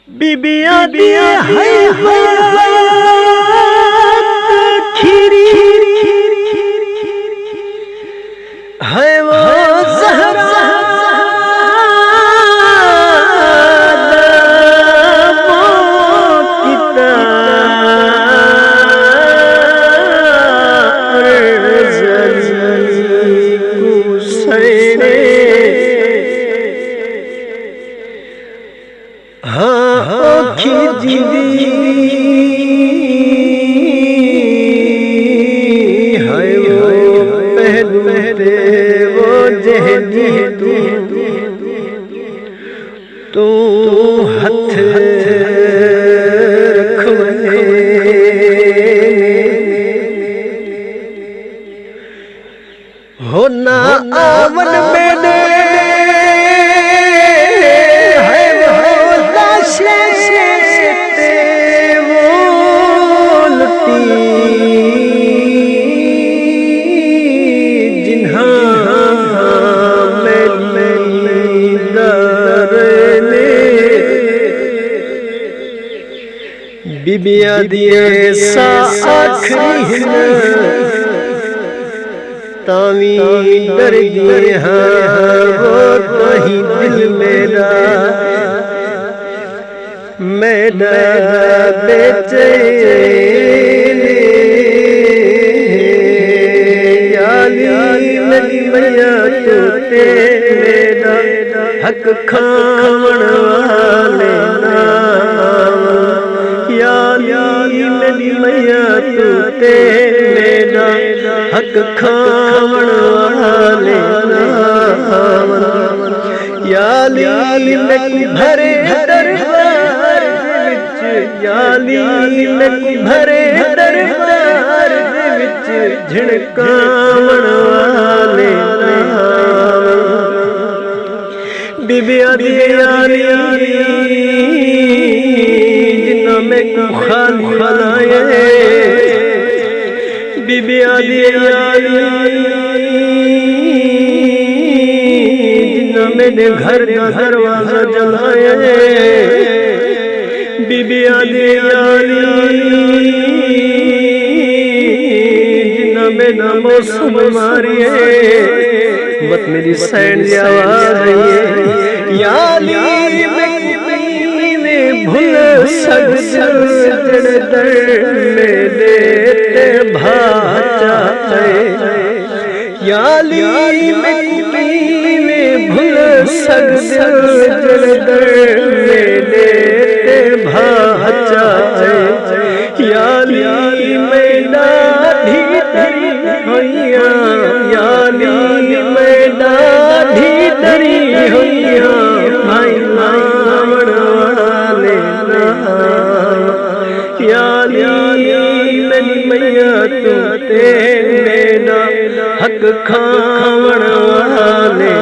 बीबिया दिए खीरी है वो ज़हरा तू हथ रखवे हो ना आवन मेरे है वो लाशे ते वो लुटी जिन्हा बीबिया दिए सा आखरी तावी डर दिए वो कहीं दिल मेरा बेचैन याली मेरी मैया तू ते मेरा हक खावण वाले मेरी मैया तू ते मेरा हक खावण वाले याली मैं भरे दरबार विच याली मैं भरे दरबार विच झिड़कावण वाले बीबिया दी याली में खाली बनाए बीबिया जिन्ना मैंने घर का दरवाजा जलाए बीबिया जिन्ना मैंने मौसम मारिए मत मेरी सैन की आवाज आई याली भूल सजन दर में देते भाचा याली में भूल सजन दर में देते भाचा याली में दाढ़ी तरी होइया याली में दाढ़ी तरी होइया भाई मेरी मैया तू ते मेरा हक खावण वाले